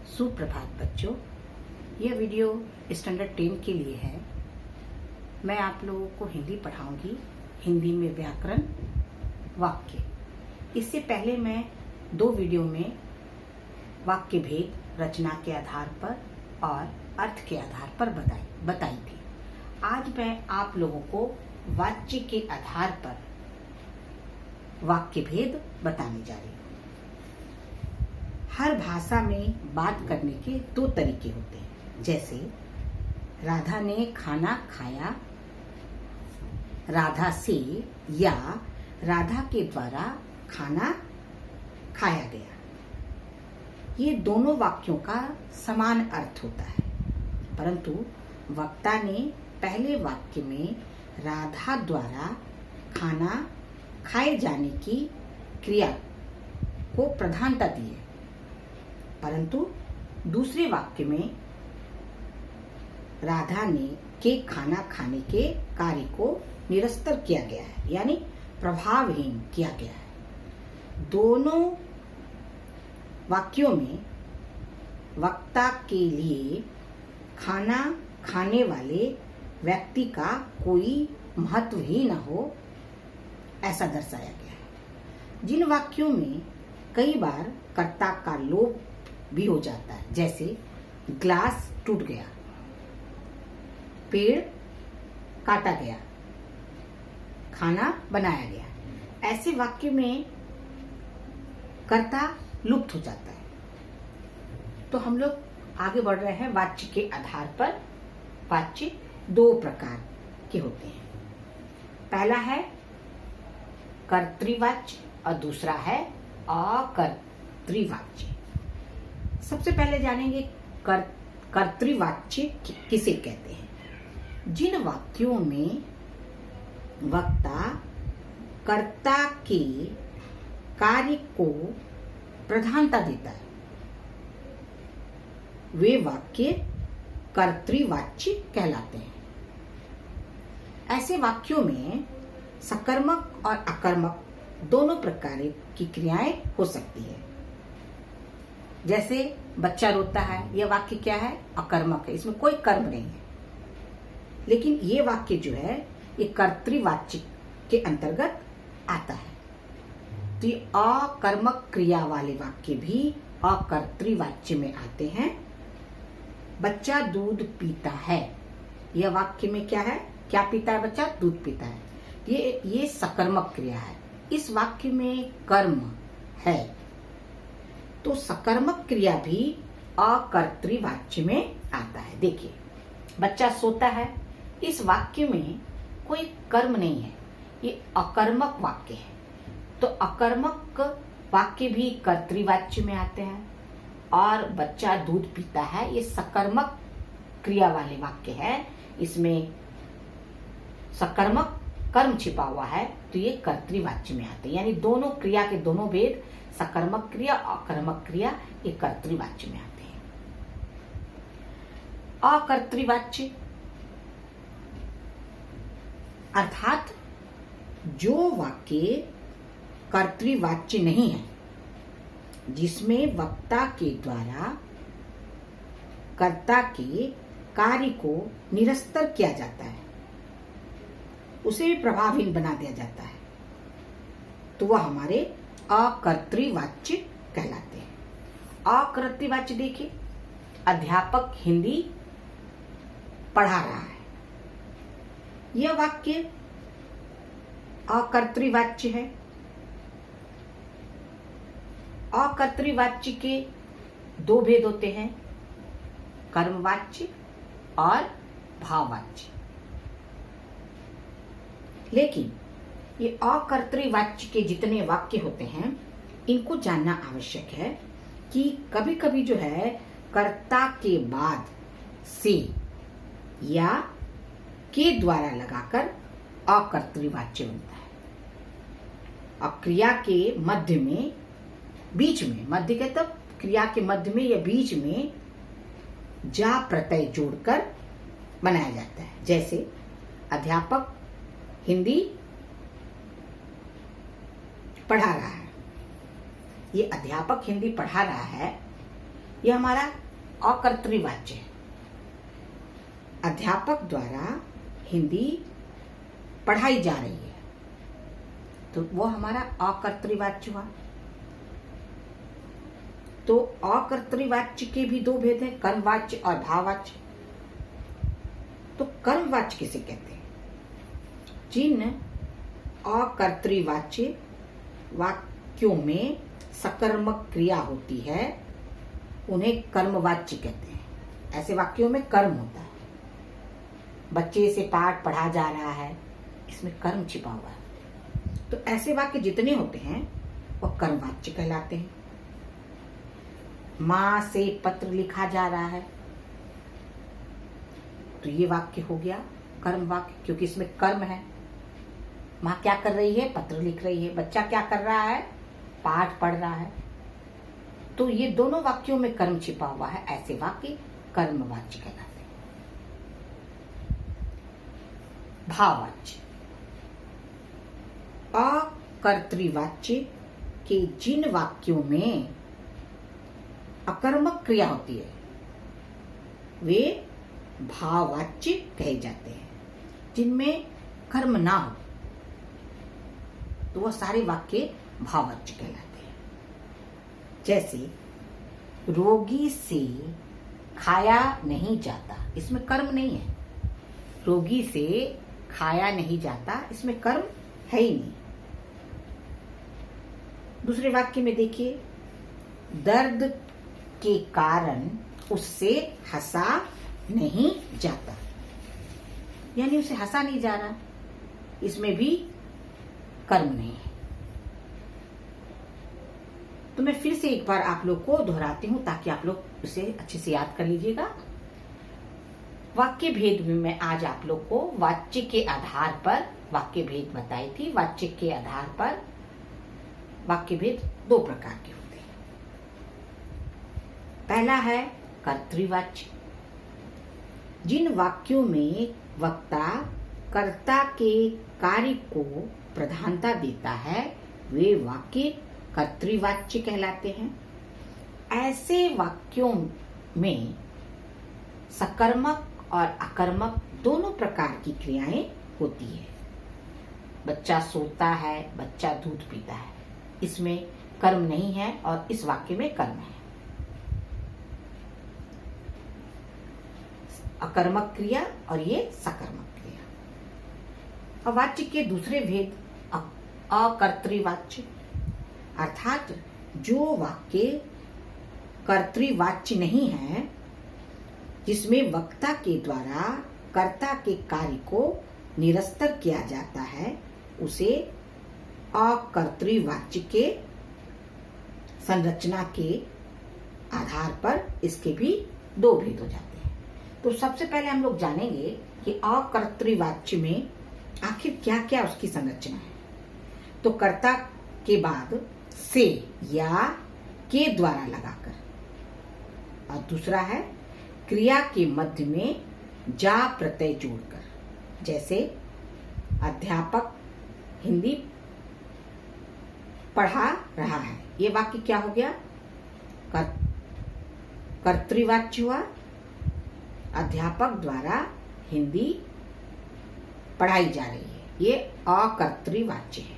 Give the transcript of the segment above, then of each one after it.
सुप्रभात बच्चों। यह वीडियो स्टैंडर्ड 10 के लिए है। मैं आप लोगों को हिंदी पढ़ाऊंगी। हिंदी में व्याकरण, वाक्य। इससे पहले मैं 2 वीडियो में वाक्य भेद, रचना के आधार पर और अर्थ के आधार पर बताई थी। आज मैं आप लोगों को वाच्य के आधार पर वाक्य भेद बताने जा रही हूँ। हर भाषा में बात करने के 2 तरीके होते हैं, जैसे राधा ने खाना खाया, राधा से, या राधा के द्वारा खाना खाया गया। ये दोनों वाक्यों का समान अर्थ होता है, परंतु वक्ता ने पहले वाक्य में राधा द्वारा खाना खाए जाने की क्रिया को प्रधानता दी है, परंतु दूसरे वाक्य में राधा ने के खाना खाने के कार्य को निरस्तर किया गया है, यानी प्रभावहीन किया गया है। दोनों वाक्यों में वक्ता के लिए खाना खाने वाले व्यक्ति का कोई महत्व ही न हो, ऐसा दर्शाया गया है। जिन वाक्यों में कई बार कर्ता का लोप भी हो जाता है, जैसे ग्लास टूट गया, पेड़ काटा गया, खाना बनाया गया, ऐसे वाक्य में कर्ता लुप्त हो जाता है। तो हम लोग आगे बढ़ रहे हैं। वाच्य के आधार पर वाच्य 2 प्रकार के होते हैं। पहला है कर्तृवाच्य और दूसरा है अकर्तृवाच्य। सबसे पहले जानेंगे कर्तृवाच्य किसे कहते हैं। जिन वाक्यों में वक्ता कर्ता के कार्य को प्रधानता देता है, वे वाक्य कर्तृवाच्य कहलाते हैं। ऐसे वाक्यों में सकर्मक और अकर्मक दोनों प्रकार की क्रियाएं हो सकती है। जैसे बच्चा रोता है, यह वाक्य क्या है? अकर्मक है, इसमें कोई कर्म नहीं है। लेकिन ये वाक्य जो है ये कर्तृवाच्य के अंतर्गत आता है। तो ये अकर्मक क्रिया वाले वाक्य भी अकर्तृवाच्य में आते हैं। बच्चा दूध पीता है, यह वाक्य में क्या है? क्या पीता है बच्चा? दूध पीता है। ये सकर्मक क्रिया है। इस वाक्य में कर्म है, तो सकर्मक क्रिया भी अकर्तृवाच्य में आता है। देखिए, बच्चा सोता है, इस वाक्य में कोई कर्म नहीं है, ये अकर्मक वाक्य है। तो अकर्मक वाक्य भी कर्तृवाच्य में आते हैं। और बच्चा दूध पीता है, ये सकर्मक क्रिया वाले वाक्य है, इसमें सकर्मक कर्म छिपा हुआ है, तो ये कर्तृवाच्य में आते हैं। यानी दोनों क्रिया के दोनों भेद, सकर्मक क्रिया अकर्मक क्रिया, ये कर्तृवाच्य में आते हैं। अकर्तृवाच्य अर्थात जो वाक्य कर्तृवाच्य नहीं है, जिसमें वक्ता के द्वारा कर्ता के कार्य को निरस्तर किया जाता है, उसे भी प्रभावहीन बना दिया जाता है, तो वह हमारे अकर्तृवाच्य कहलाते हैं। अकर्तृवाच्य देखिए, अध्यापक हिंदी पढ़ा रहा है, यह वाक्य अकर्तृवाच्य है। अकर्तृवाच्य के 2 भेद होते हैं, कर्मवाच्य और भाववाच्य। लेकिन ये अकर्तृवाच्य के जितने वाक्य होते हैं, इनको जानना आवश्यक है कि कभी कभी जो है कर्ता के बाद से या के द्वारा लगाकर अकर्तृवाच्य बनता है। अब क्रिया के मध्य में, बीच में, मध्य के तब क्रिया के मध्य में या बीच में जा प्रत्यय जोड़कर बनाया जाता है। जैसे अध्यापक हिंदी पढ़ा रहा है, ये अध्यापक हिंदी पढ़ा रहा है, यह हमारा अकर्तृवाच्य है। अध्यापक द्वारा हिंदी पढ़ाई जा रही है, तो वो हमारा अकर्तृवाच्य हुआ। तो अकर्तृवाच्य के भी दो भेद हैं, कर्मवाच्य और भाववाच्य। तो कर्मवाच्य किसे कहते हैं? जिन अकर्तृवाच्य वाक्यों में सकर्मक क्रिया होती है उन्हें कर्मवाच्य कहते हैं। ऐसे वाक्यों में कर्म होता है। बच्चे से पाठ पढ़ा जा रहा है, इसमें कर्म छिपा हुआ है। तो ऐसे वाक्य जितने होते हैं वो कर्मवाच्य कहलाते हैं। माँ से पत्र लिखा जा रहा है, तो ये वाक्य हो गया कर्म वाक्य, क्योंकि इसमें कर्म है। माँ क्या कर रही है? पत्र लिख रही है। बच्चा क्या कर रहा है? पाठ पढ़ रहा है। तो ये दोनों वाक्यों में कर्म छिपा हुआ है। ऐसे वाक्य कर्मवाच्य कहलाते हैं। भाववाच्य, अकर्तृवाच्य के जिन वाक्यों में अकर्मक क्रिया होती है वे भाववाच्य कहे जाते हैं। जिनमें कर्म ना हो तो वह सारे वाक्य भाववाच्य कहलाते हैं। जैसे रोगी से खाया नहीं जाता, इसमें कर्म नहीं है। रोगी से खाया नहीं जाता, इसमें कर्म है ही नहीं। दूसरे वाक्य में देखिए, दर्द के कारण उससे हंसा नहीं जाता, यानी उसे हंसा नहीं जा रहा, इसमें भी कर्म नहीं है। तो मैं फिर से एक बार आप लोग को दोहराती हूं ताकि आप लोग उसे अच्छे से याद कर लीजिएगा। वाक्य भेद में मैं आज आप लोग को वाच्य के आधार पर वाक्य भेद बताई थी। वाच्य के आधार पर वाक्य भेद दो प्रकार के होते हैं। पहला है कर्तृवाच्य। जिन वाक्यों में वक्ता कर्ता के कार्य को प्रधानता देता है वे वाक्य कर्तृवाच्य कहलाते हैं। ऐसे वाक्यों में सकर्मक और अकर्मक दोनों प्रकार की क्रियाएं होती है। बच्चा सोता है, बच्चा दूध पीता है, इसमें कर्म नहीं है और इस वाक्य में कर्म है। अकर्मक क्रिया और ये सकर्मक क्रिया। अब वाच्य के दूसरे भेद अकर्तृवाच्य, अर्थात जो वाक्य कर्तृवाच्य नहीं है, जिसमें वक्ता के द्वारा कर्ता के कार्य को निरस्तर किया जाता है, उसे अकर्तृवाच्य के संरचना के आधार पर इसके भी दो भेद हो जाते हैं। तो सबसे पहले हम लोग जानेंगे कि अकर्तृवाच्य में आखिर क्या क्या उसकी संरचना है। तो कर्ता के बाद से या के द्वारा लगाकर, और दूसरा है क्रिया के मध्य में जा प्रत्यय जोड़कर। जैसे अध्यापक हिंदी पढ़ा रहा है, ये वाक्य क्या हो गया? कर्तृवाच्य हुआ। अध्यापक द्वारा हिंदी पढ़ाई जा रही है, ये अकर्तृवाच्य है।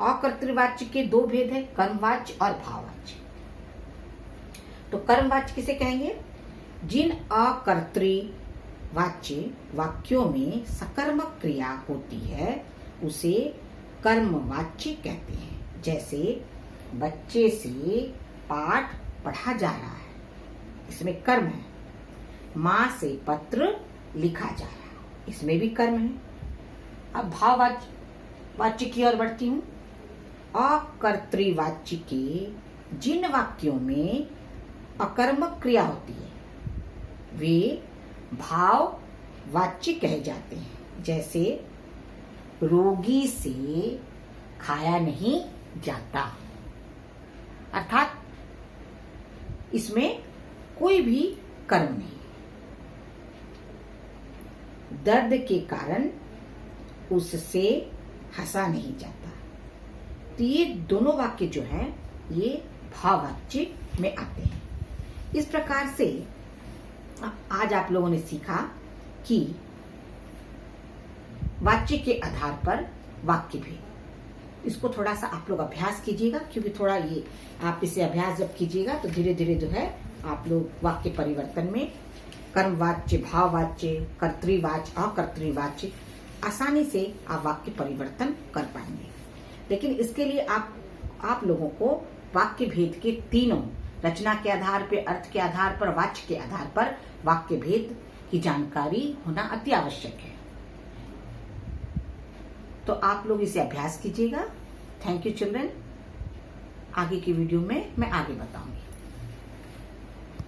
अकर्तृवाच्य के दो भेद है, कर्मवाच्य और भाववाच्य। तो कर्मवाच्य किसे कहेंगे? जिन अकर्तृवाच्य वाक्यों में सकर्मक क्रिया होती है उसे कर्मवाच्य कहते हैं। जैसे बच्चे से पाठ पढ़ा जा रहा है, इसमें कर्म है। माँ से पत्र लिखा जा रहा है, इसमें भी कर्म है। अब भाववाच्य की ओर बढ़ती हूं। अकर्तृवाच्य के जिन वाक्यों में अकर्मक क्रिया होती है वे भाववाच्य कहे जाते हैं। जैसे रोगी से खाया नहीं जाता, अर्थात इसमें कोई भी कर्म नहीं। दर्द के कारण उससे हंसा नहीं जाता। तो ये दोनों वाक्य जो हैं ये भाववाच्य में आते हैं। इस प्रकार से आज आप लोगों ने सीखा कि वाच्य के आधार पर वाक्य भेद। इसको थोड़ा सा आप लोग अभ्यास कीजिएगा, क्योंकि थोड़ा ये आप इसे अभ्यास जब कीजिएगा तो धीरे धीरे जो है आप लोग वाक्य परिवर्तन में कर्मवाच्य, भाववाच्य, कर्तृवाच्य, अकर्तृवाच्य आसानी से आप वाक्य परिवर्तन कर पाएंगे। लेकिन इसके लिए आप लोगों को वाक्य भेद के तीनों, रचना के आधार पर, अर्थ के आधार पर, वाच्य के आधार पर वाक्य भेद की जानकारी होना अति आवश्यक है। तो आप लोग इसे अभ्यास कीजिएगा। Thank you children. आगे की वीडियो में मैं आगे बताऊंगी।